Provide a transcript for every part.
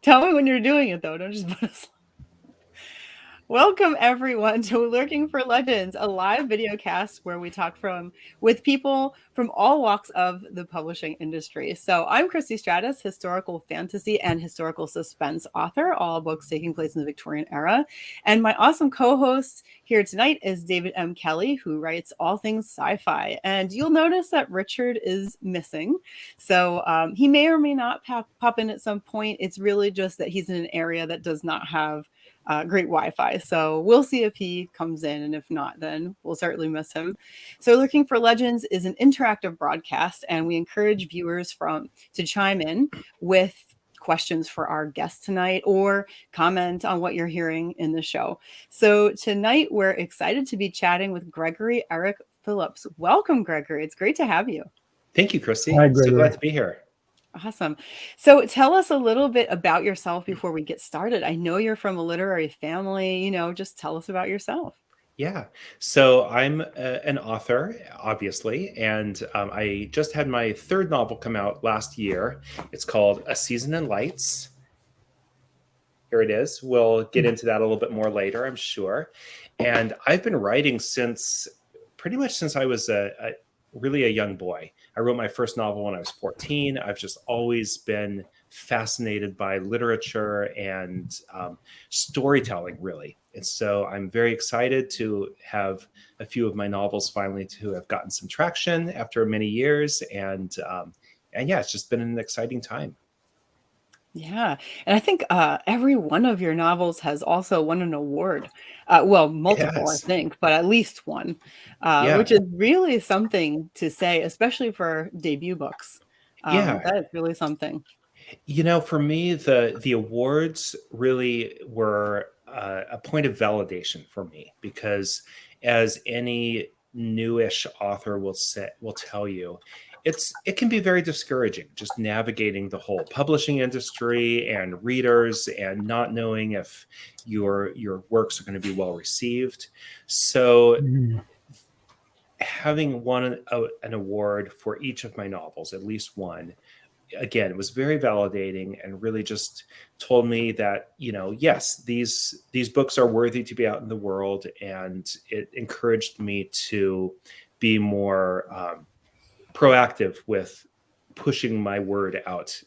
Tell me when you're doing it, though. Don't just put us. Welcome everyone to Lurking for Legends, a live video cast where we talk with people from all walks of the publishing industry. So I'm Christy Stratus, historical fantasy and historical suspense author, all books taking place in the Victorian era. And my awesome co-host here tonight is David M. Kelly, who writes all things sci-fi. And you'll notice that Richard is missing. So he may or may not pop in at some point. It's really just that he's in an area that does not have great Wi-Fi. So we'll see if he comes in, and if not, then we'll certainly miss him. So Looking for Legends is an interactive broadcast, and we encourage viewers to chime in with questions for our guest tonight or comment on what you're hearing in the show. So tonight we're excited to be chatting with Gregory Erich Phillips. Welcome, Gregory. It's great to have you. Thank you, Christy. Hi, So glad to be here. Awesome. So tell us a little bit about yourself before we get started. I know you're from a literary family, just tell us about yourself. Yeah. So I'm an author, obviously, and I just had my third novel come out last year. It's called A Season in Lights. Here it is. We'll get into that a little bit more later, I'm sure. And I've been writing pretty much since I was really a young boy. I wrote my first novel when I was 14. I've just always been fascinated by literature and storytelling, really. And so I'm very excited to have a few of my novels finally to have gotten some traction after many years. And yeah, it's just been an exciting time. Yeah. And I think every one of your novels has also won an award. Well, multiple, Yes. I think, but at least one, Yeah. which is really something to say, especially for debut books. Yeah. That is really something. For me, the awards really were a point of validation for me, because as any newish author will tell you, it can be very discouraging just navigating the whole publishing industry and readers and not knowing if your works are going to be well received. So having won an award for each of my novels, at least one, again, it was very validating and really just told me that, yes, these books are worthy to be out in the world. And it encouraged me to be more proactive with pushing my word out,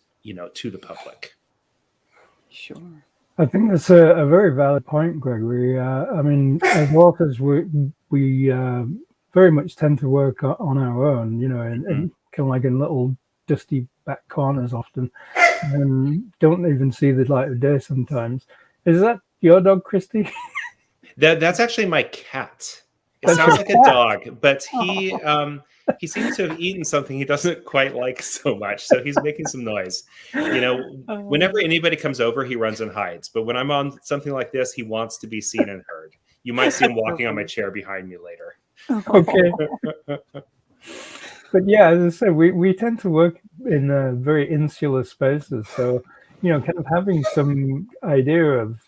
to the public. Sure. I think that's a very valid point, Gregory. I mean, as authors, we very much tend to work on our own, and kind of like in little dusty back corners often, and don't even see the light of day sometimes. Is that your dog, Christy? That's actually my cat. It sounds like a dog, but he seems to have eaten something he doesn't quite like so much, so he's making some noise. Whenever anybody comes over, he runs and hides. But when I'm on something like this, he wants to be seen and heard. You might see him walking on my chair behind me later. Okay. But yeah, as I said, we tend to work in very insular spaces. So, kind of having some idea of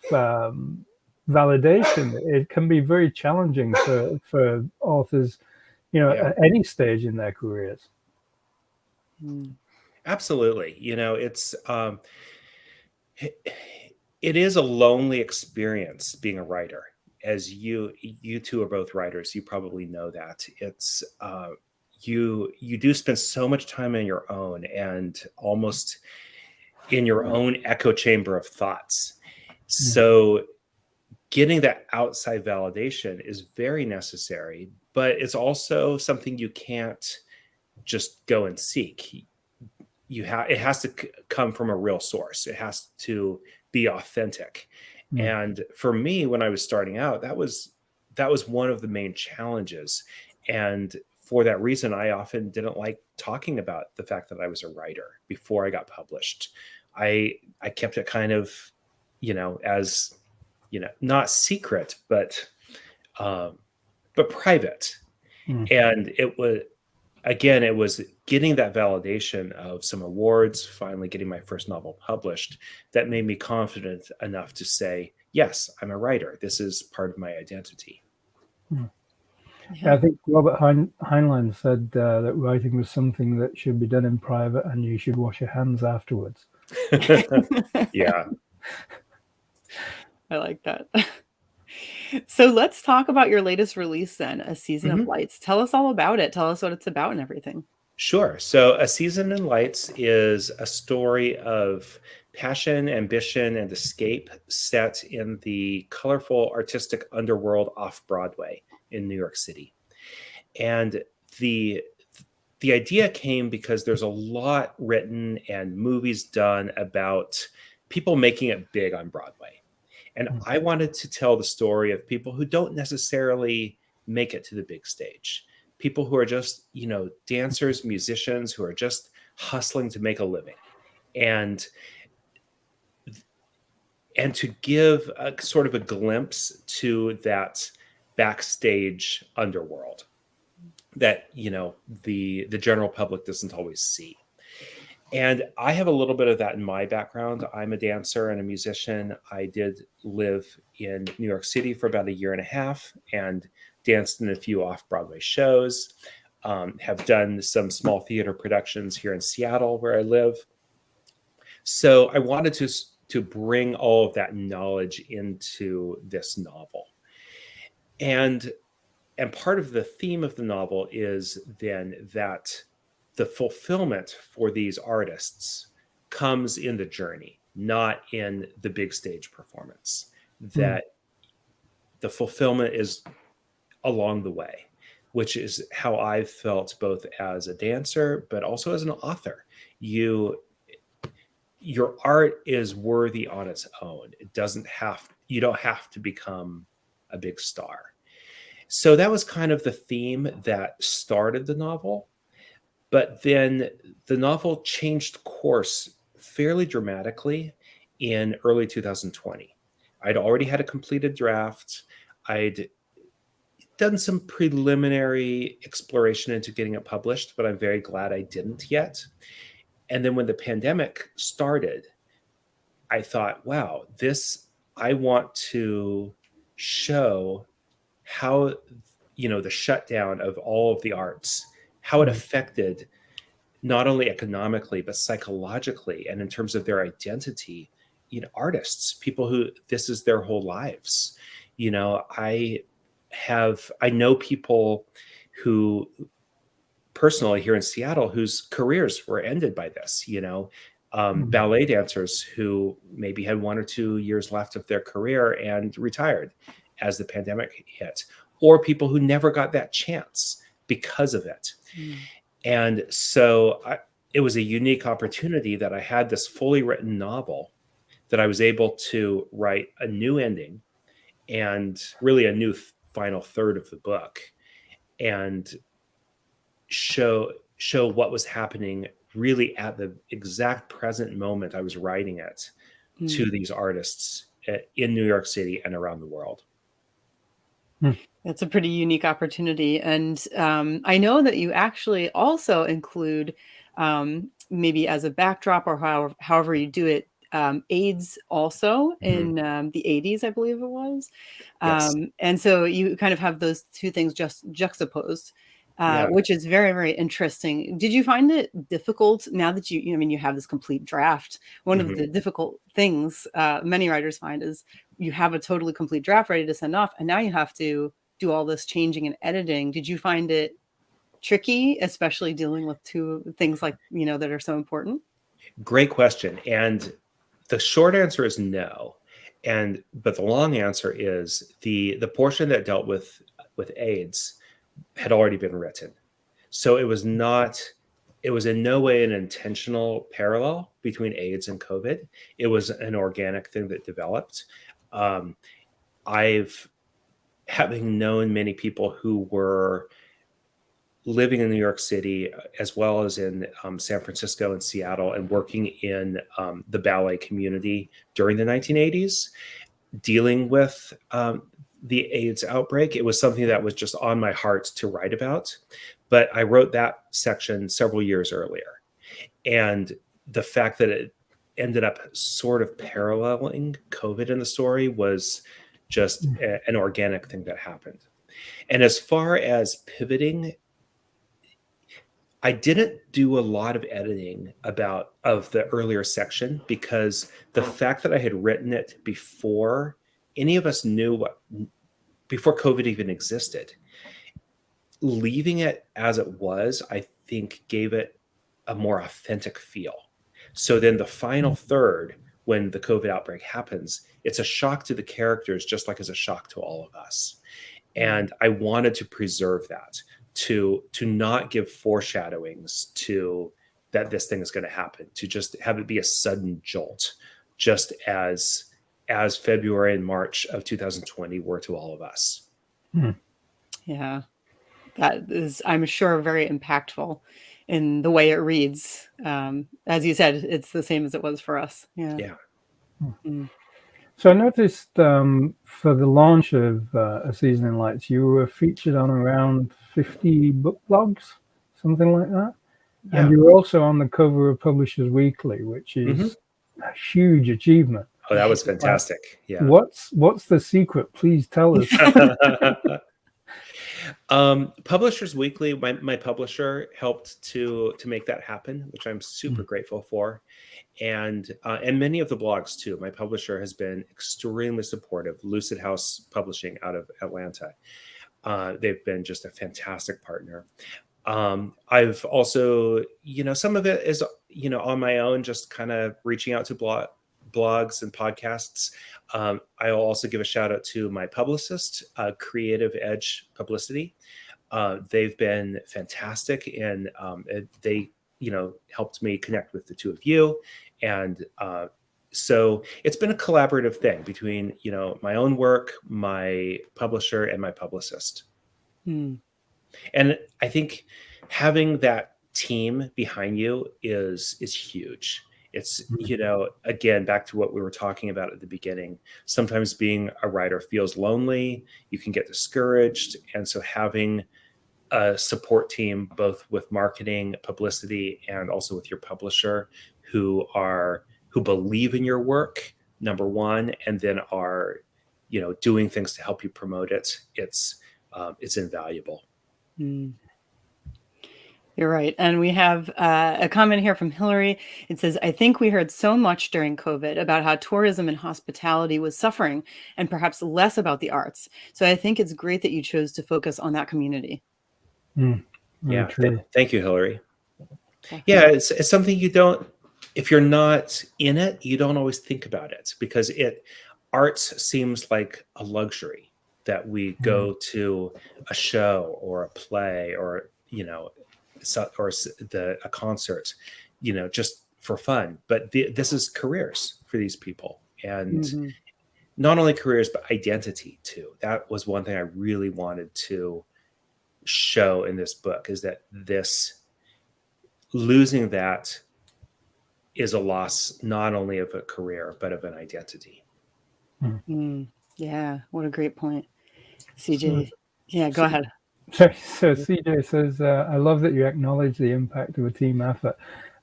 validation, it can be very challenging for authors, at any stage in their careers. Absolutely. It is a lonely experience being a writer. As you two are both writers, you probably know that. It's you do spend so much time on your own and almost in your own echo chamber of thoughts. So getting that outside validation is very necessary, but it's also something you can't just go and seek. It has to come from a real source. It has to be authentic. And for me, when I was starting out, that was one of the main challenges. And for that reason, I often didn't like talking about the fact that I was a writer before I got published. I kept it kind of, as, not secret, but private. And it was getting that validation of some awards, finally getting my first novel published, that made me confident enough to say, yes, I'm a writer. This is part of my identity. Yeah, I think Robert Heinlein said that writing was something that should be done in private and you should wash your hands afterwards. Yeah. I like that. So let's talk about your latest release then, A Season of Mhm. Lights. Tell us all about it. Tell us what it's about and everything. Sure. So, A Season in Lights is a story of passion, ambition, and escape set in the colorful artistic underworld off Broadway in New York City. And the the idea came because there's a lot written and movies done about people making it big on Broadway. And I wanted to tell the story of people who don't necessarily make it to the big stage. People who are just, dancers, musicians who are just hustling to make a living. And to give a sort of a glimpse to that backstage underworld that, the general public doesn't always see. And I have a little bit of that in my background. I'm a dancer and a musician. I did live in New York City for about a year and a half and danced in a few off Broadway shows. Have done some small theater productions here in Seattle, where I live. So I wanted to bring all of that knowledge into this novel. And part of the theme of the novel is then that the fulfillment for these artists comes in the journey, not in the big stage performance. That the fulfillment is along the way, which is how I've felt both as a dancer, but also as an author. Your art is worthy on its own. You don't have to become a big star. So that was kind of the theme that started the novel. But then the novel changed course fairly dramatically in early 2020. I'd already had a completed draft. I'd done some preliminary exploration into getting it published, but I'm very glad I didn't yet. And then when the pandemic started, I thought, wow, I want to show how, the shutdown of all of the arts, how it affected not only economically, but psychologically and in terms of their identity, artists, people who this is their whole lives. I know people who personally here in Seattle whose careers were ended by this, ballet dancers who maybe had 1 or 2 years left of their career and retired as the pandemic hit, or people who never got that chance because of it. And so it was a unique opportunity that I had this fully written novel that I was able to write a new ending and really a new final third of the book, and show what was happening really at the exact present moment I was writing it to these artists in New York City and around the world. That's a pretty unique opportunity. And I know that you actually also include, maybe as a backdrop or however you do it, AIDS also in the 80s, I believe it was. Yes. And so you kind of have those two things just juxtaposed, Yeah. which is very, very interesting. Did you find it difficult now that you have this complete draft? One of the difficult things many writers find is you have a totally complete draft ready to send off, and now you have to do all this changing and editing. Did you find it tricky, especially dealing with two things like, that are so important? Great question. And the short answer is no. But the long answer is the portion that dealt with AIDS had already been written. So it was in no way an intentional parallel between AIDS and COVID. It was an organic thing that developed. Having known many people who were living in New York City, as well as in San Francisco and Seattle, and working in the ballet community during the 1980s, dealing with the AIDS outbreak, it was something that was just on my heart to write about. But I wrote that section several years earlier. And the fact that it ended up sort of paralleling COVID in the story was just an organic thing that happened. And as far as pivoting, I didn't do a lot of editing of the earlier section because the fact that I had written it before any of us knew before COVID even existed, leaving it as it was, I think gave it a more authentic feel. So then the final third, when the COVID outbreak happens, it's a shock to the characters, just like it's a shock to all of us. And I wanted to preserve that, to not give foreshadowings to that this thing is going to happen, to just have it be a sudden jolt, just as February and March of 2020 were to all of us. Yeah, that is, I'm sure, very impactful in the way it reads. As you said, it's the same as it was for us. Yeah. So I noticed for the launch of A Season in Lights, you were featured on around 50 book blogs, something like that. Yeah. And you were also on the cover of Publishers Weekly, which is a huge achievement. Oh, that was fantastic. Yeah. What's the secret? Please tell us. Publishers Weekly, my publisher, helped to make that happen, which I'm super grateful for, and many of the blogs too. My publisher has been extremely supportive. Lucid House Publishing out of Atlanta, they've been just a fantastic partner. I've also, some of it is, on my own, just kind of reaching out to blogs and podcasts. I'll also give a shout out to my publicist, Creative Edge Publicity. They've been fantastic, and they, helped me connect with the two of you. And so it's been a collaborative thing between, my own work, my publisher, and my publicist. And I think having that team behind you is huge. It's, again, back to what we were talking about at the beginning. Sometimes being a writer feels lonely. You can get discouraged. And so having a support team, both with marketing, publicity, and also with your publisher, who believe in your work, number one, and then are, doing things to help you promote it, it's invaluable. You're right. And we have a comment here from Hillary. It says, I think we heard so much during COVID about how tourism and hospitality was suffering and perhaps less about the arts. So I think it's great that you chose to focus on that community. Yeah. Thank you, Hillary. Yeah. It's something if you're not in it, you don't always think about it, because arts seems like a luxury that we go to a show or a play or, a concert, just for fun. But this is careers for these people, and not only careers, but identity too. That was one thing I really wanted to show in this book, is that losing that is a loss, not only of a career, but of an identity. Yeah. What a great point. CJ. Go ahead. So CJ says, I love that you acknowledge the impact of a team effort.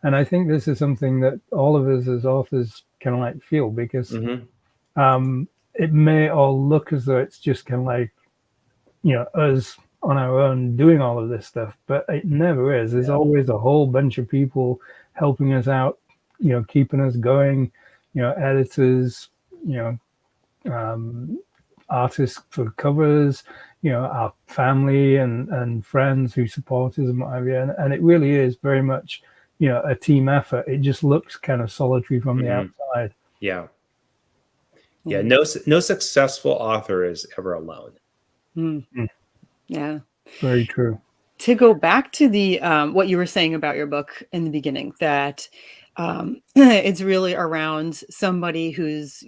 And I think this is something that all of us as authors kind of like feel, because it may all look as though it's just kind of like, us on our own doing all of this stuff, but it never is. There's always a whole bunch of people helping us out, keeping us going, editors, artists for covers, our family and friends who support us and what have you. And it really is very much, a team effort. It just looks kind of solitary from the outside. Yeah. No successful author is ever alone. Yeah. Very true. To go back to the what you were saying about your book in the beginning, that it's really around somebody who's,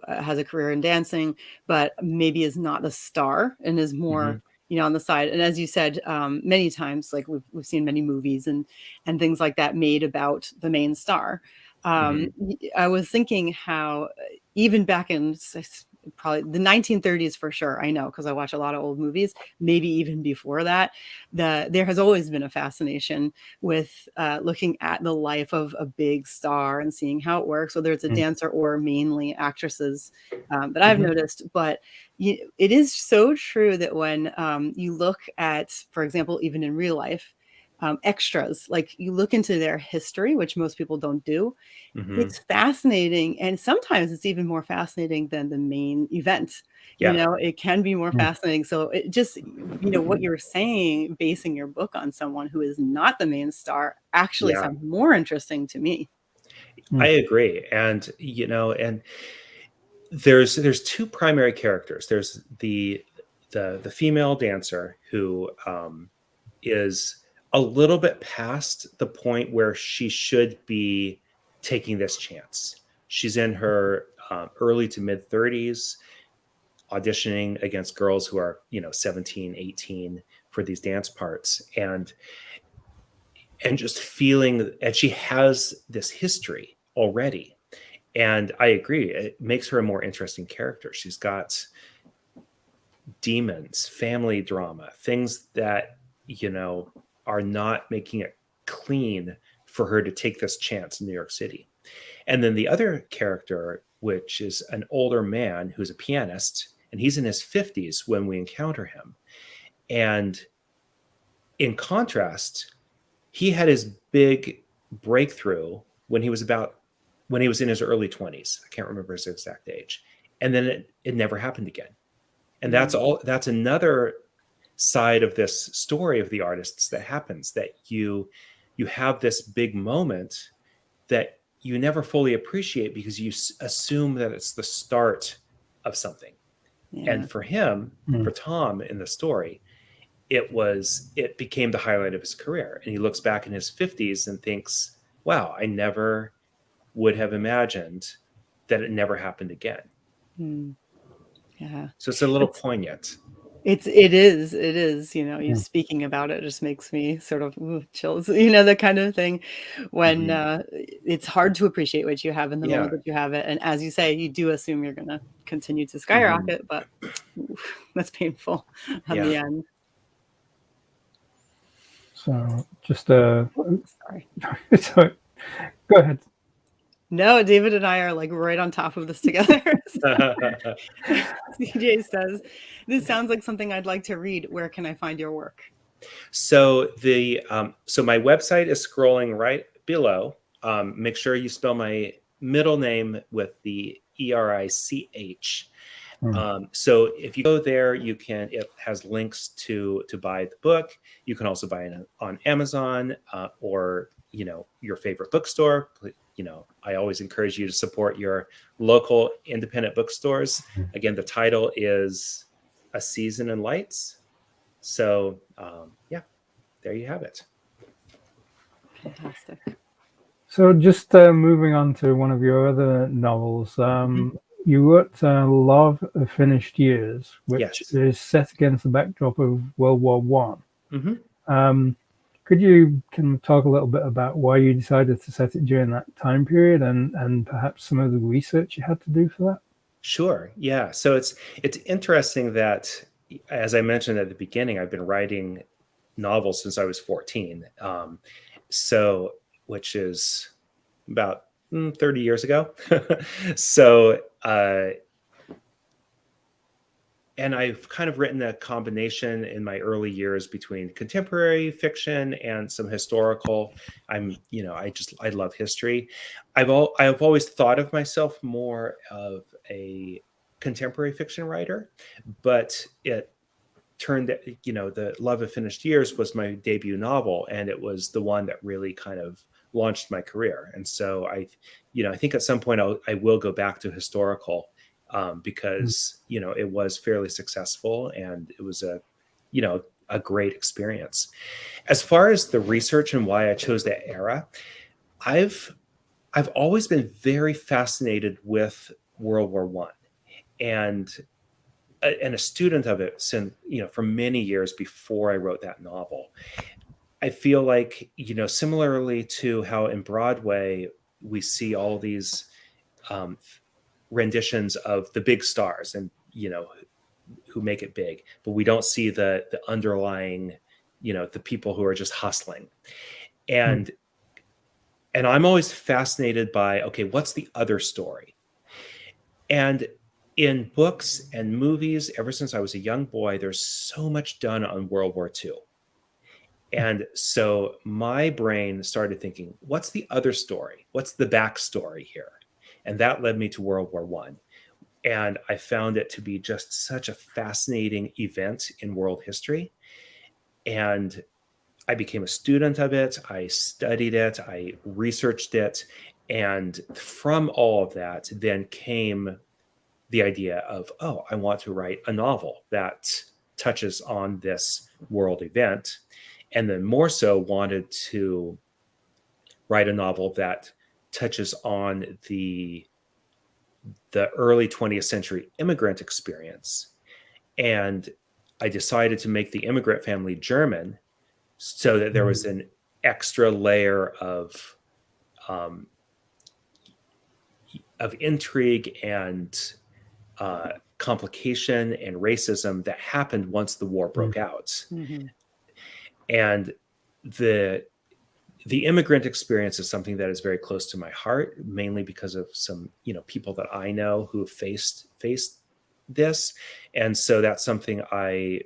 has a career in dancing, but maybe is not a star and is more, on the side. And as you said, many times, like we've seen many movies and things like that made about the main star. I was thinking how even back in probably the 1930s, for sure, I know, because I watch a lot of old movies, maybe even before that, there has always been a fascination with looking at the life of a big star and seeing how it works, whether it's a dancer or mainly actresses, that I've noticed. But it is so true that when you look at, for example, even in real life, extras. Like you look into their history, which most people don't do. Mm-hmm. It's fascinating, and sometimes it's even more fascinating than the main event. Yeah. You know, it can be more Mm. fascinating. So it just, you know, what you're saying, basing your book on someone who is not the main star, actually Yeah. sounds more interesting to me. I agree. And, you know, and there's two primary characters. There's the female dancer who is a little bit past the point where she should be taking this chance. She's in her early to mid 30s, auditioning against girls who are, you know, 17, 18 for these dance parts, and just feeling, and she has this history already. And I agree, it makes her a more interesting character. She's got demons, family drama, things that, you know, are not making it clean for her to take this chance in New York City. And then the other character, which is an older man who's a pianist, and he's in his 50s when we encounter him. And in contrast, he had his big breakthrough when he was in his early 20s. I can't remember his exact age. And then it never happened again. And that's another side of this story of the artists that happens, that you have this big moment that you never fully appreciate because you assume that it's the start of something. Yeah. And for him, for Tom in the story, it became the highlight of his career. And he looks back in his 50s and thinks, wow, I never would have imagined that it never happened again. Yeah. So it's a little poignant. It is, you know, you speaking about it just makes me sort of chills, you know, the kind of thing when it's hard to appreciate what you have in the moment that you have it. And as you say, you do assume you're going to continue to skyrocket, but that's painful on the end. So just sorry. So, go ahead. No, David and I are like right on top of this together. CJ says, "This sounds like something I'd like to read. Where can I find your work?" So so my website is scrolling right below. Make sure you spell my middle name with the ERICH. So if you go there, it has links to buy the book. You can also buy it on Amazon or, you know, your favorite bookstore. You know, I always encourage you to support your local independent bookstores. Again, the title is A Season in Lights. So yeah, there you have it. Fantastic. So just moving on to one of your other novels, you wrote Love of Finished Years, which is set against the backdrop of World War One. Could you talk a little bit about why you decided to set it during that time period and perhaps some of the research you had to do for that? Sure. Yeah. So it's interesting that, as I mentioned at the beginning, I've been writing novels since I was 14. So, which is about 30 years ago. So, and I've kind of written a combination in my early years between contemporary fiction and some historical. I love history. I've always thought of myself more of a contemporary fiction writer, but it turned, the Love of Finished Years was my debut novel, and it was the one that really kind of launched my career. And so I think at some point I will go back to historical. Because it was fairly successful and it was a great experience. As far as the research and why I chose that era, I've always been very fascinated with World War One, and a student of it since for many years before I wrote that novel. I feel like similarly to how in Broadway we see all these renditions of the big stars and who make it big, but we don't see the underlying the people who are just hustling. And I'm always fascinated by, okay, what's the other story? And in books and movies, ever since I was a young boy, there's so much done on World War II. And so my brain started thinking, what's the other story? What's the backstory here? And that led me to World War I. And I found it to be just such a fascinating event in world history. And I became a student of it. I studied it. I researched it. And from all of that, then came the idea of, oh, I want to write a novel that touches on this world event. And then more so wanted to write a novel that touches on the early 20th century immigrant experience. And I decided to make the immigrant family German so that there was an extra layer of intrigue and complication and racism that happened once the war broke out. Mm-hmm. And the immigrant experience is something that is very close to my heart, mainly because of some, people that I know who have faced this. And so that's something I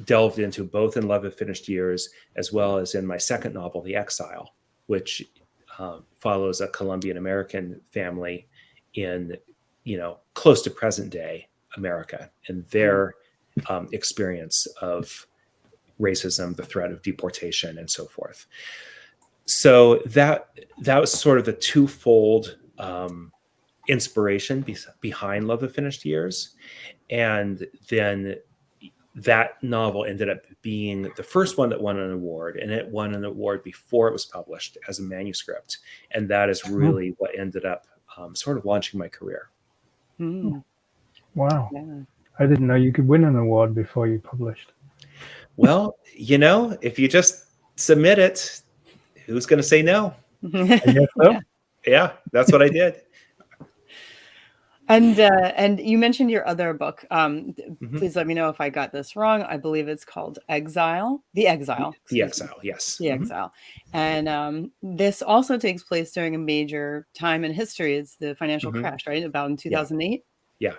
delved into both in Love of Finished Years, as well as in my second novel, The Exile, which follows a Colombian American family in, close to present day America and their experience of racism, the threat of deportation, and so forth. So that was sort of the twofold inspiration behind Love of Finished Years. And then that novel ended up being the first one that won an award, and it won an award before it was published as a manuscript. And that is really what ended up sort of launching my career. Mm. Wow. Yeah. I didn't know you could win an award before you published. Well, if you just submit it, who's going to say no? I guess so. Yeah, that's what I did. And you mentioned your other book. Mm-hmm. Please let me know if I got this wrong. I believe it's called Exile. The Exile. The Exile, yes. The Exile. And this also takes place during a major time in history. It's the financial crash, right? About in 2008. Yeah.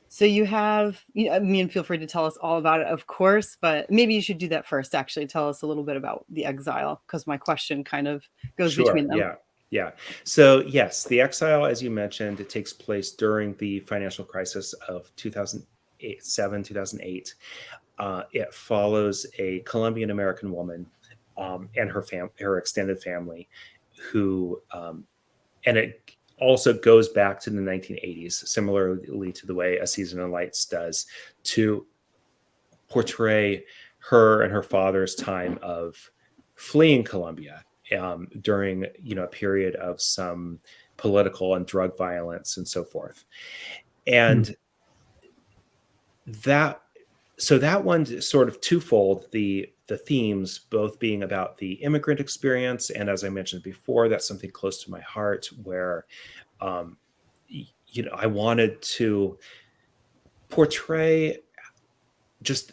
So you have, feel free to tell us all about it, of course, but maybe you should do that first, actually. Tell us a little bit about The Exile, because my question kind of goes between them. Yeah. So yes, The Exile, as you mentioned, it takes place during the financial crisis of 2007, 2008. It follows a Colombian American woman and her extended family who, and it also goes back to the 1980s, similarly to the way A Season in Lights does, to portray her and her father's time of fleeing Colombia during a period of some political and drug violence and so forth. And that one's sort of twofold, the themes both being about the immigrant experience, and as I mentioned before, that's something close to my heart, where I wanted to portray just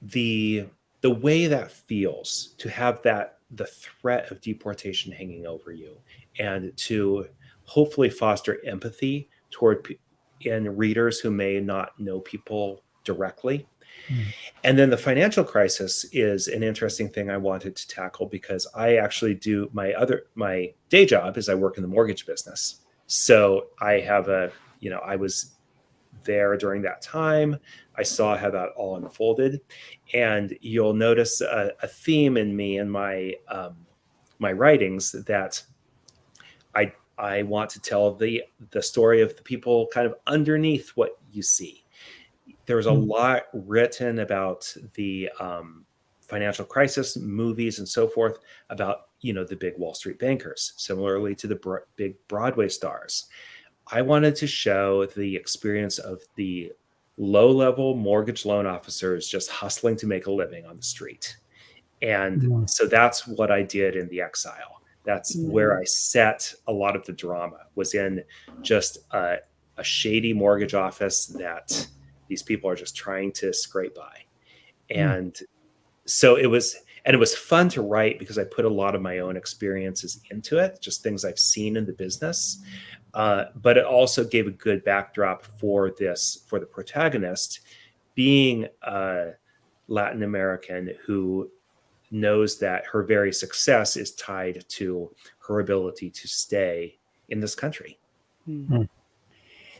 the way that feels to have the threat of deportation hanging over you, and to hopefully foster empathy toward in readers who may not know people directly. And then the financial crisis is an interesting thing I wanted to tackle, because I actually do my day job is I work in the mortgage business. So I have I was there during that time. I saw how that all unfolded, and you'll notice a theme in me and my writings that I want to tell the story of the people kind of underneath what you see. There's a lot written about the financial crisis, movies and so forth, about the big Wall Street bankers, similarly to the big Broadway stars. I wanted to show the experience of the low-level mortgage loan officers just hustling to make a living on the street. And so that's what I did in The Exile. That's where I set a lot of the drama, was in just a shady mortgage office that these people are just trying to scrape by. And so it was fun to write, because I put a lot of my own experiences into it, just things I've seen in the business. But it also gave a good backdrop for the protagonist being a Latin American who knows that her very success is tied to her ability to stay in this country.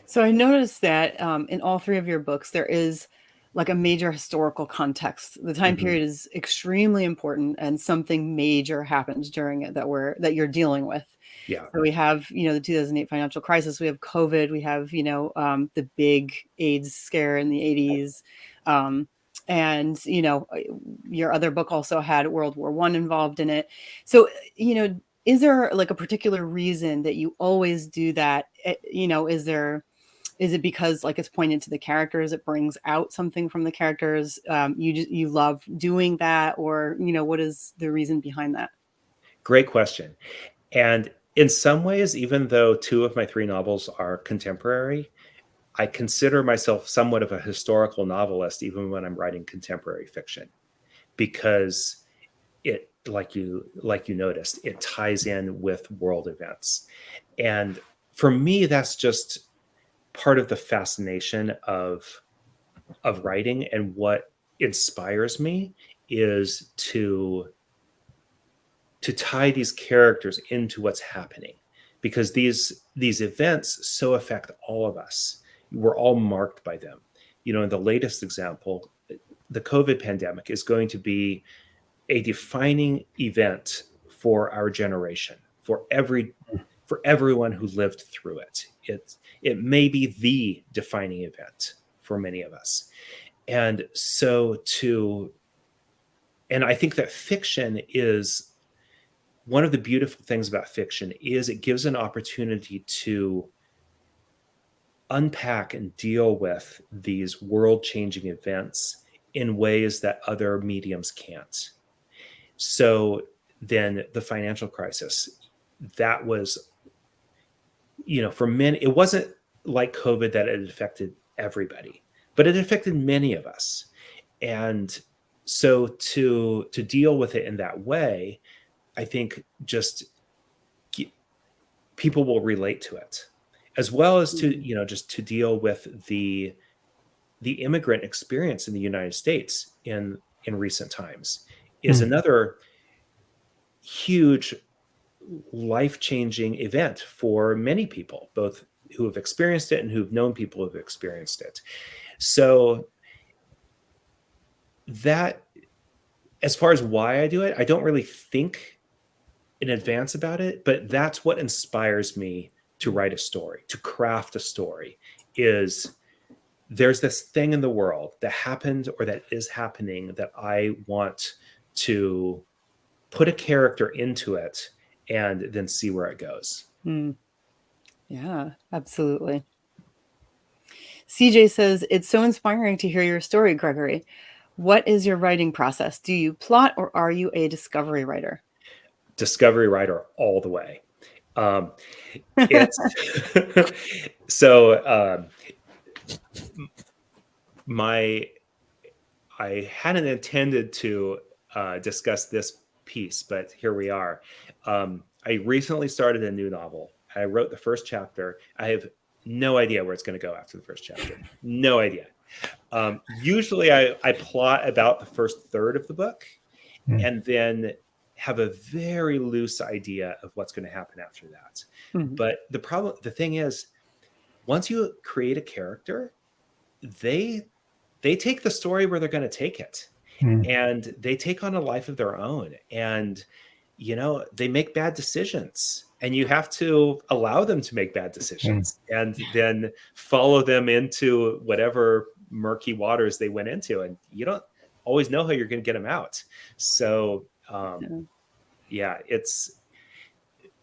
So I noticed that in all three of your books, there is like a major historical context. The time period is extremely important, and something major happened during it that you're dealing with. Yeah. So we have, the 2008 financial crisis. We have COVID. We have, the big AIDS scare in the 80s. And, your other book also had World War I involved in it. So, is there like a particular reason that you always do that? Is it because like it's pointed to the characters, it brings out something from the characters? You love doing that, or what is the reason behind that? Great question. And in some ways, even though 2 of my 3 novels are contemporary, I consider myself somewhat of a historical novelist, even when I'm writing contemporary fiction, because it, like you noticed, it ties in with world events. And for me, that's just part of the fascination of writing, and what inspires me is to tie these characters into what's happening, because these events so affect all of us. We're all marked by them. In the latest example, the COVID pandemic is going to be a defining event for our generation, for everyone who lived through it. It may be the defining event for many of us. And I think that fiction is one of the beautiful things about fiction is it gives an opportunity to unpack and deal with these world-changing events in ways that other mediums can't. So then the financial crisis, that was, for many, it wasn't like COVID that it affected everybody, but it affected many of us. And so to deal with it in that way, I think just people will relate to it, as well as to, just to deal with the immigrant experience in the United States in recent times is another huge life-changing event for many people, both who have experienced it and who've known people who've experienced it. So that, as far as why I do it, I don't really think in advance about it, but that's what inspires me to write a story, to craft a story, is there's this thing in the world that happened or that is happening that I want to put a character into it and then see where it goes. Yeah, absolutely. CJ says, it's so inspiring to hear your story, Gregory. What is your writing process? Do you plot, or are you a discovery writer? Discovery writer all the way. It's so I hadn't intended to discuss this piece, but here we are. I recently started a new novel. I wrote the first chapter. I have no idea where it's going to go after the first chapter. No idea. Usually I plot about the first third of the book and then have a very loose idea of what's going to happen after that. But the thing is, once you create a character, they take the story where they're going to take it, and they take on a life of their own, and they make bad decisions, and you have to allow them to make bad decisions and then follow them into whatever murky waters they went into, and you don't always know how you're going to get them out. So it's,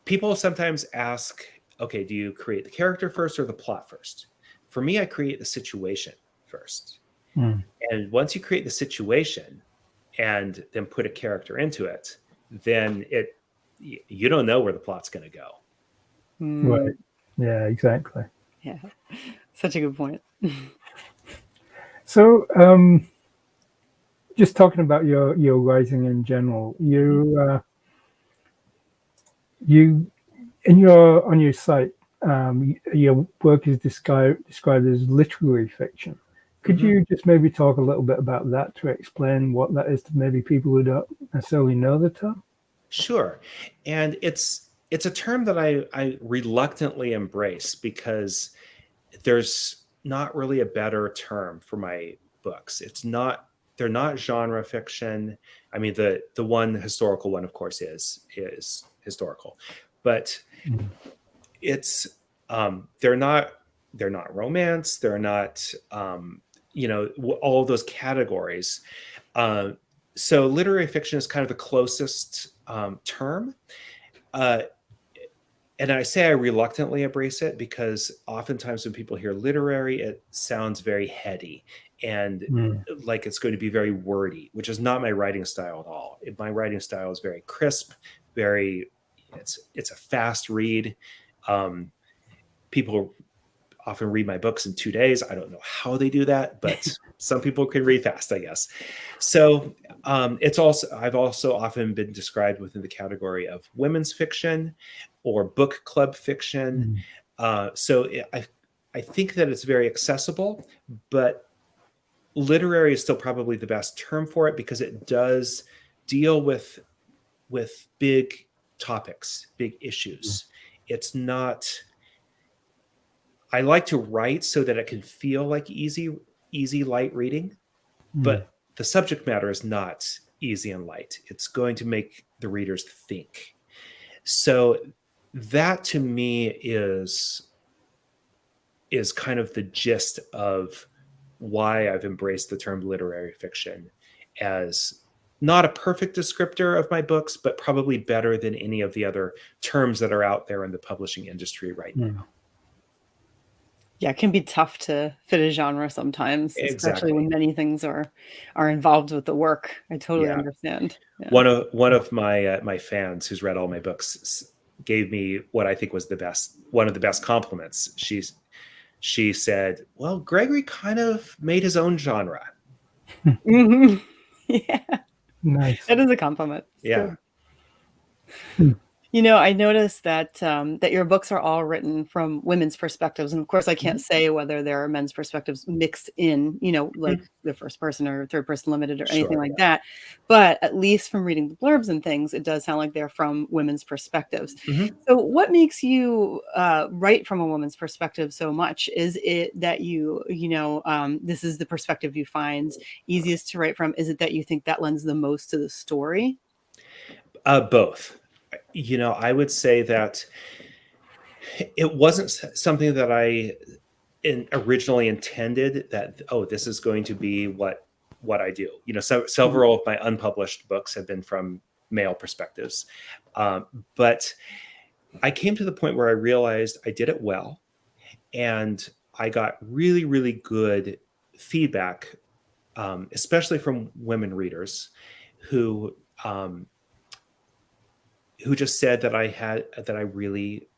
people sometimes ask, okay, do you create the character first or the plot first? For me, I create the situation first. And once you create the situation and then put a character into it, then you don't know where the plot's going to go. Right. Yeah, exactly. Yeah. Such a good point. So, just talking about your writing in general, you on your site, your work is described as literary fiction. Could you just maybe talk a little bit about that to explain what that is to maybe people who don't necessarily know the term? Sure. And it's a term that I reluctantly embrace because there's not really a better term for my books. They're not genre fiction. I mean, the one historical one, of course, is historical, but it's they're not romance. They're not all of those categories. So literary fiction is kind of the closest term. And I say I reluctantly embrace it because oftentimes when people hear literary, it sounds very heady and like it's going to be very wordy, which is not my writing style at all. My writing style is very crisp, it's a fast read. People often read my books in 2 days. I don't know how they do that, but some people can read fast, I guess. So I've also often been described within the category of women's fiction or book club fiction. So I think that it's very accessible, but literary is still probably the best term for it because it does deal with big topics, big issues. It's not. I like to write so that it can feel like easy, light reading, but the subject matter is not easy and light. It's going to make the readers think. So that to me is kind of the gist of why I've embraced the term literary fiction as not a perfect descriptor of my books, but probably better than any of the other terms that are out there in the publishing industry right now. Yeah, it can be tough to fit a genre sometimes, especially when many things are involved with the work. I totally understand. Yeah. One of my fans who's read all my books gave me what I think was one of the best compliments. She said, "Well, Gregory kind of made his own genre." Yeah, nice. That is a compliment. Yeah. You know, I noticed that that your books are all written from women's perspectives, and of course, I can't say whether there are men's perspectives mixed in, like the first person or third person limited or anything like that. But at least from reading the blurbs and things, it does sound like they're from women's perspectives. So, what makes you write from a woman's perspective so much? Is it that this is the perspective you find easiest to write from? Is it that you think that lends the most to the story? Both. I would say that it wasn't something that I originally intended that, this is going to be what I do. Several of my unpublished books have been from male perspectives. But I came to the point where I realized I did it well. And I got really, really good feedback, especially from women readers who just said that I really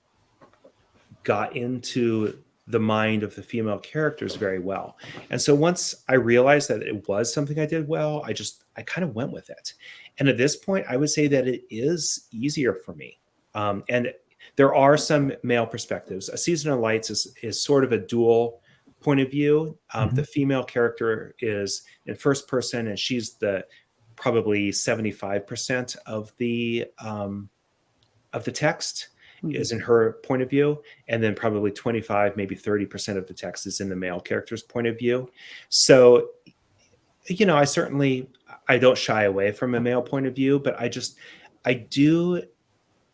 got into the mind of the female characters very well. And so once I realized that it was something I did well, I kind of went with it. And at this point, I would say that it is easier for me. And there are some male perspectives. A Season of Lights is sort of a dual point of view. The female character is in first person, and she's probably 75% of the text is in her point of view, and then probably 25, maybe 30% of the text is in the male character's point of view. So, I don't shy away from a male point of view, but I do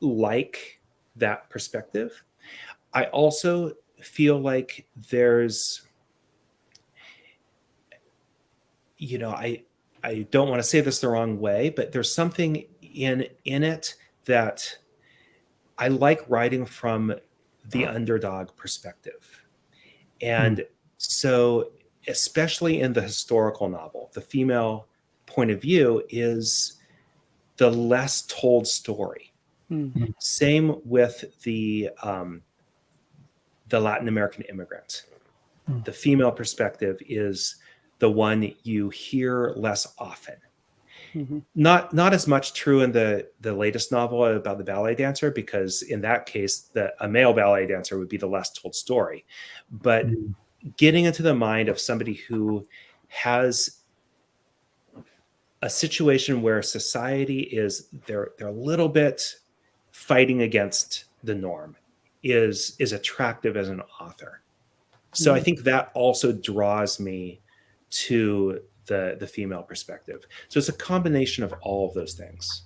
like that perspective. I also feel like there's, I don't want to say this the wrong way, but there's something in it that I like writing from the underdog perspective. And so, especially in the historical novel, the female point of view is the less told story. Same with the Latin American immigrant. The female perspective is the one you hear less often. Not as much true in the latest novel about the ballet dancer, because in that case, a male ballet dancer would be the less told story. But getting into the mind of somebody who has a situation where society is they're a little bit fighting against the norm is attractive as an author. So I think that also draws me to the female perspective. So it's a combination of all of those things.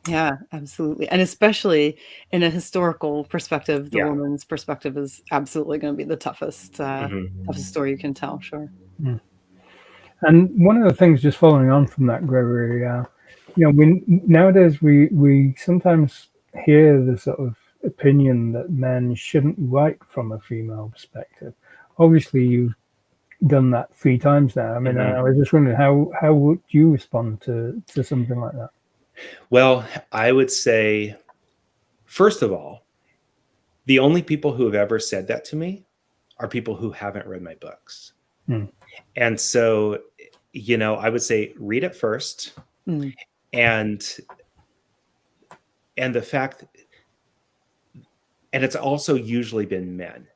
Yeah, absolutely. And especially in a historical perspective, the Yeah. woman's perspective is absolutely going to be the toughest story you can tell. Sure. And one of the things, just following on from that, Gregory, nowadays we sometimes hear the sort of opinion that men shouldn't write from a female perspective. Obviously, you've done that 3 times now. I mean, I was just wondering how would you respond to something like that? Well, I would say, first of all, the only people who have ever said that to me are people who haven't read my books. And so, I would say read it first. And the fact, and it's also usually been men.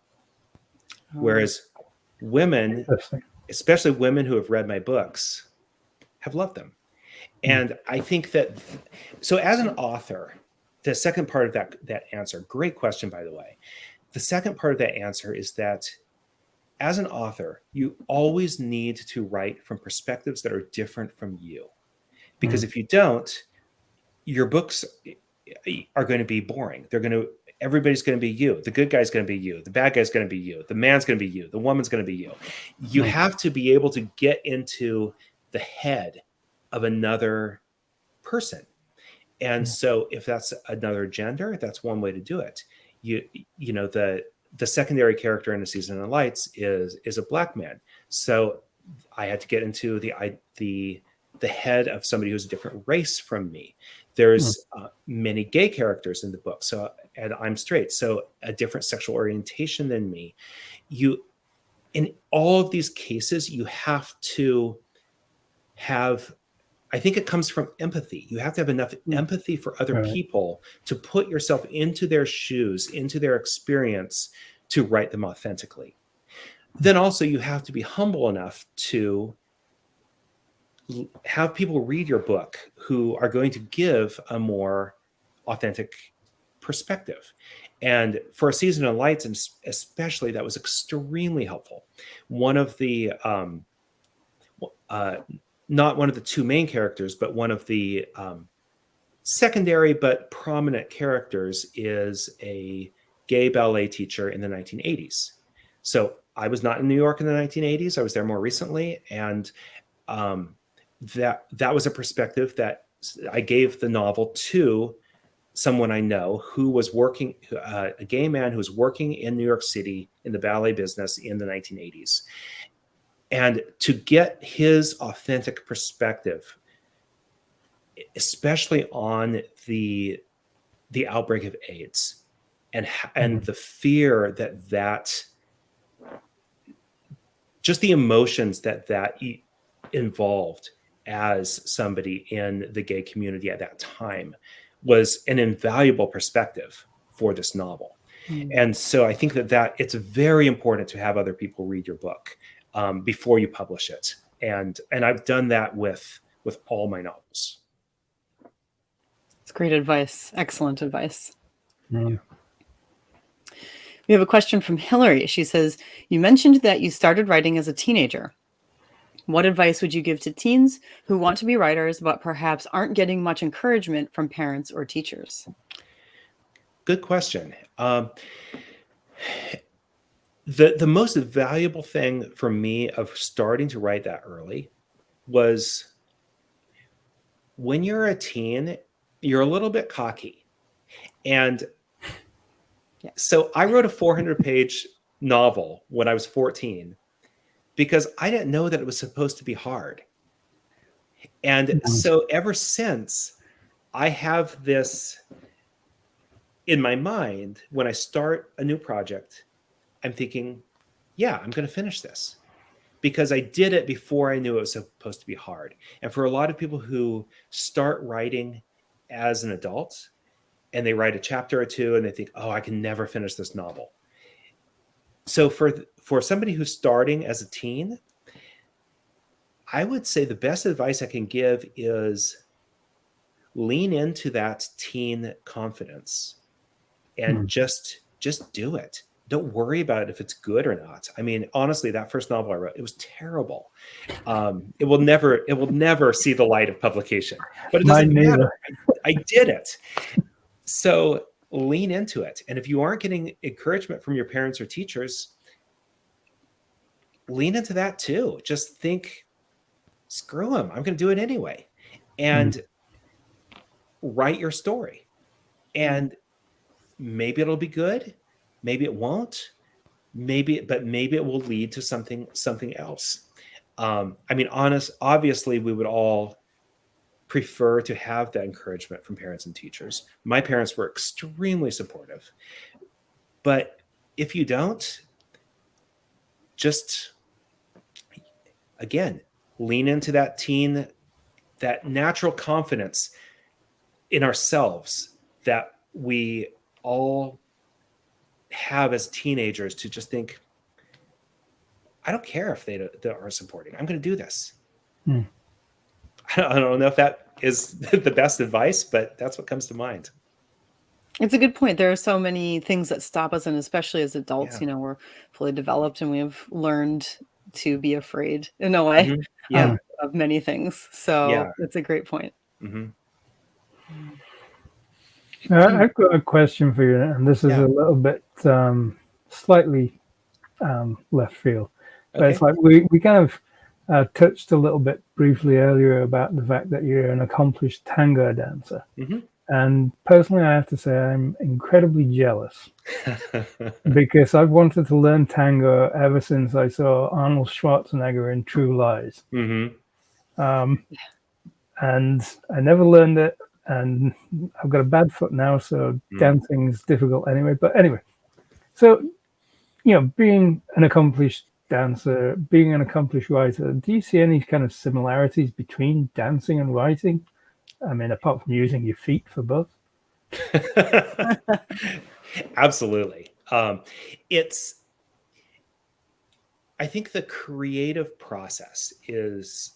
Whereas women, especially women who have read my books, have loved them. And I think that, so as an author, the second part of that answer, great question, by the way. The second part of that answer is that as an author, you always need to write from perspectives that are different from you. Because if you don't, your books are going to be boring. Everybody's going to be you. The good guy's going to be you. The bad guy's going to be you. The man's going to be you. The woman's going to be you. You have to be able to get into the head of another person. And so if that's another gender, that's one way to do it. The secondary character in A Season in Lights is a black man. So I had to get into the head of somebody who's a different race from me. There's many gay characters in the book. So, and I'm straight, so a different sexual orientation than me. In all of these cases, you have to have, I think it comes from empathy. You have to have enough empathy for other people to put yourself into their shoes, into their experience, to write them authentically. Then also you have to be humble enough to have people read your book who are going to give a more authentic perspective. And for A Season of Lights, and especially, that was extremely helpful. One of the, not one of the 2 main characters, but one of the secondary but prominent characters is a gay ballet teacher in the 1980s. So I was not in New York in the 1980s. I was there more recently. And that was a perspective that I gave the novel to someone I know who was working, a gay man who was working in New York City in the ballet business in the 1980s. And to get his authentic perspective, especially on the outbreak of AIDS and the fear that just the emotions that involved as somebody in the gay community at that time was an invaluable perspective for this novel. And so I think that it's very important to have other people read your book before you publish it. And I've done that with all my novels. It's great advice. Excellent advice. Yeah. We have a question from Hillary. She says, you mentioned that you started writing as a teenager. What advice would you give to teens who want to be writers but perhaps aren't getting much encouragement from parents or teachers? Good question. The most valuable thing for me of starting to write that early was, when you're a teen, you're a little bit cocky. And so I wrote a 400-page novel when I was 14 because I didn't know that it was supposed to be hard. And so ever since, I have this in my mind. When I start a new project, I'm thinking, yeah, I'm going to finish this, because I did it before I knew it was supposed to be hard. And for a lot of people who start writing as an adult and they write a chapter or 2 and they think, oh, I can never finish this novel, So for somebody who's starting as a teen, I would say the best advice I can give is lean into that teen confidence and just do it. Don't worry about it if it's good or not. I mean, honestly, that first novel I wrote, it was terrible. It will never see the light of publication, but it doesn't matter. I did it. So lean into it. And if you aren't getting encouragement from your parents or teachers, lean into that too. Just think, screw them. I'm going to do it anyway. And write your story. And maybe it'll be good. Maybe it won't. But maybe it will lead to something else. I mean, obviously we would all prefer to have that encouragement from parents and teachers. My parents were extremely supportive. But if you don't, just, again, lean into that natural confidence in ourselves that we all have as teenagers, to just think, I don't care if they aren't supporting. I'm going to do this. I don't know if that is the best advice, but that's what comes to mind. It's a good point. There are so many things that stop us, and especially as adults, we're fully developed and we have learned to be afraid in a way of many things. So it's a great point. I've got a question for you, and this is a little bit slightly left field. But it's like we kind of touched a little bit briefly earlier about the fact that you're an accomplished tango dancer. And personally, I have to say I'm incredibly jealous because I've wanted to learn tango ever since I saw Arnold Schwarzenegger in True Lies. And I never learned it, and I've got a bad foot now, so dancing's difficult anyway. But anyway, so, being an accomplished dancer, being an accomplished writer, do you see any kind of similarities between dancing and writing? I mean, apart from using your feet for both. Absolutely. I think the creative process is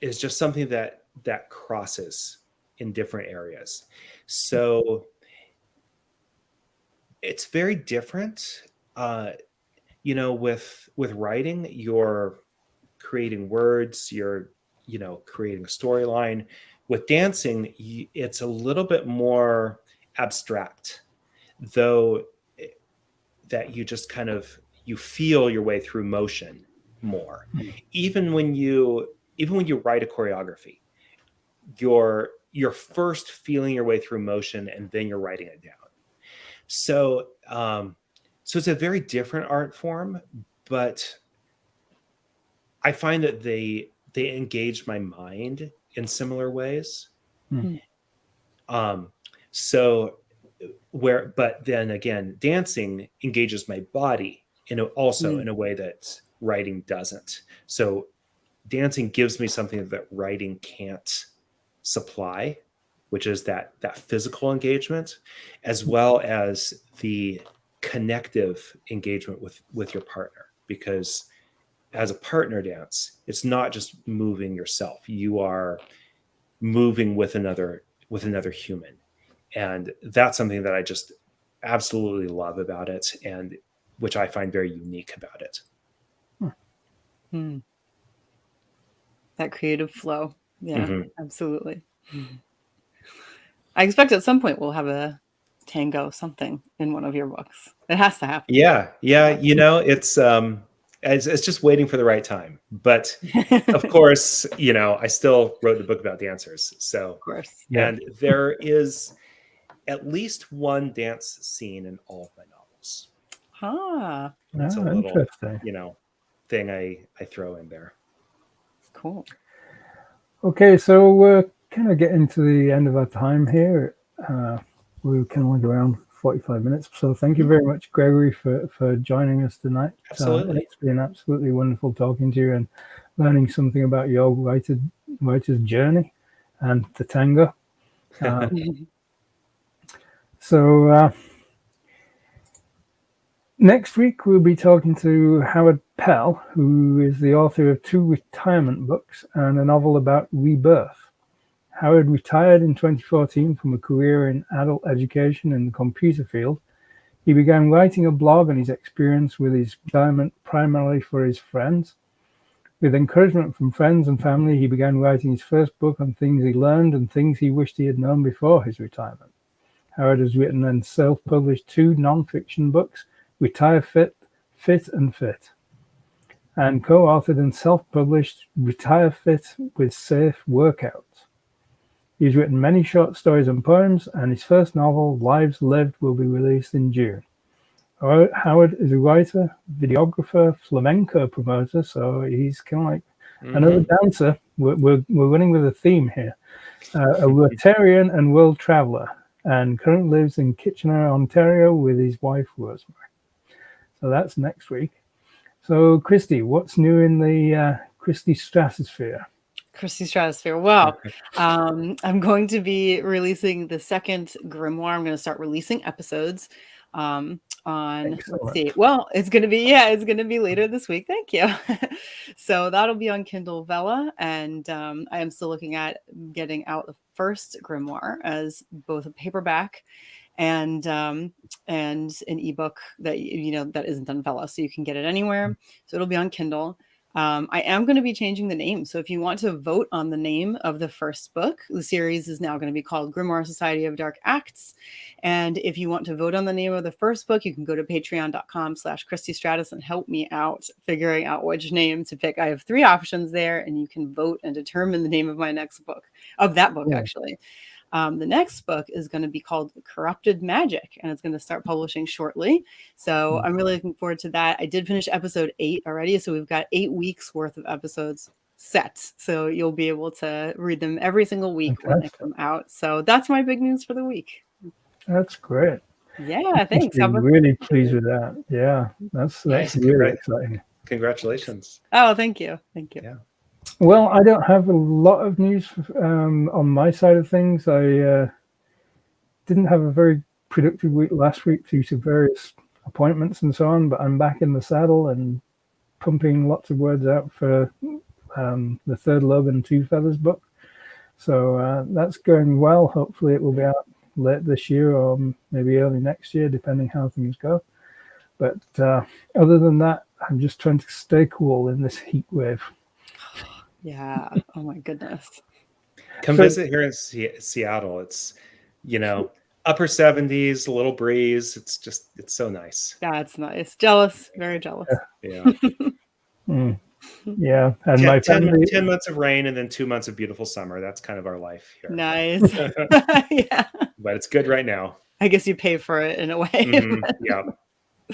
just something that crosses in different areas. So it's very different. With writing, you're creating words, you're creating a storyline. With dancing, it's a little bit more abstract, though, that you just kind of, you feel your way through motion more. Even when you write a choreography, you're first feeling your way through motion and then you're writing it down. So it's a very different art form, but I find that they engage my mind in similar ways. But then again, dancing engages my body in a way that writing doesn't. So dancing gives me something that writing can't supply, which is that physical engagement, as well as the connective engagement with your partner. Because as a partner dance, it's not just moving yourself. You are moving with another human. And that's something that I just absolutely love about it, and which I find very unique about it. That creative flow. Yeah, absolutely. I expect at some point we'll have a tango something in one of your books. It has to happen. Yeah. It's just waiting for the right time. But of course, I still wrote the book about dancers. So, of course. And there is at least one dance scene in all of my novels. It's a little, interesting. thing I throw in there. Cool. Okay, so we're kind of getting to the end of our time here. We're kind of like around 45 minutes. So thank you very much, Gregory, for joining us tonight. Absolutely. It's been absolutely wonderful talking to you and learning something about your writer's journey and the tango. So Next week, we'll be talking to Howard Pell, who is the author of 2 retirement books and a novel about rebirth. Howard retired in 2014 from a career in adult education in the computer field. He began writing a blog on his experience with his retirement primarily for his friends. With encouragement from friends and family, he began writing his first book on things he learned and things he wished he had known before his retirement. Howard has written and self-published 2 non-fiction books, Retire Fit, Fit and Fit, and co-authored and self-published Retire Fit with Safe Workouts. He's written many short stories and poems, and his first novel, Lives Lived, will be released in June. Howard is a writer, videographer, flamenco promoter, so he's kind of like another dancer. We're running with a theme here. A Rotarian and world traveler, and currently lives in Kitchener, Ontario with his wife, Rosemary. So that's next week. So, Christy, what's new in the Christy stratosphere? Christy Stratosphere. Well, I'm going to be releasing the second grimoire. I'm going to start releasing episodes on, let's see. Well, it's going to be later this week. Thank you. So that'll be on Kindle Vella. And I am still looking at getting out the first grimoire as both a paperback and an ebook that, that isn't on Vella. So you can get it anywhere. So it'll be on Kindle. I am going to be changing the name. So if you want to vote on the name of the first book, the series is now going to be called Grimoire Society of Dark Acts. And if you want to vote on the name of the first book, you can go to patreon.com/ChristyStratus and help me out figuring out which name to pick. I have 3 options there, and you can vote and determine the name of my next book, of that book, actually. The next book is going to be called Corrupted Magic, and it's going to start publishing shortly. So I'm really looking forward to that. I did finish episode 8 already, so we've got 8 weeks worth of episodes set. So you'll be able to read them every single week when they come out. So that's my big news for the week. That's great. Yeah, thanks. I'm really pleased with that. Yeah, that's really exciting. Congratulations. Oh, thank you. Thank you. Yeah. Well, I don't have a lot of news on my side of things. I didn't have a very productive week last week due to various appointments and so on, but I'm back in the saddle and pumping lots of words out for the Third Lobe and Two Feathers book. So that's going well. Hopefully it will be out late this year or maybe early next year, depending how things go. But other than that, I'm just trying to stay cool in this heat wave. Yeah. Oh my goodness. Come visit here in Seattle. It's, upper 70s, a little breeze. It's so nice. That's nice. Jealous. Very jealous. Yeah. Yeah. And my family, 10 months of rain and then 2 months of beautiful summer. That's kind of our life here. Nice. Yeah. But it's good right now. I guess you pay for it in a way. Yeah.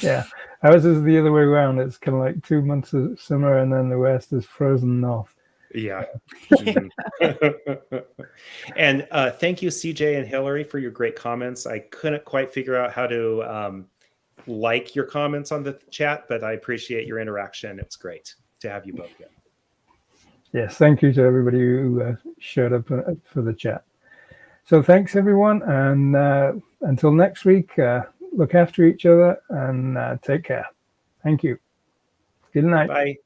Yeah. Ours is the other way around. It's kind of like 2 months of summer and then the rest is frozen north. Yeah. And thank you, CJ and Hillary, for your great comments. I couldn't quite figure out how to like your comments on the chat, but I appreciate your interaction. It's great to have you both here. Yes, thank you to everybody who showed up for the chat. So thanks, everyone. And until next week, look after each other and take care. Thank you. Good night. Bye.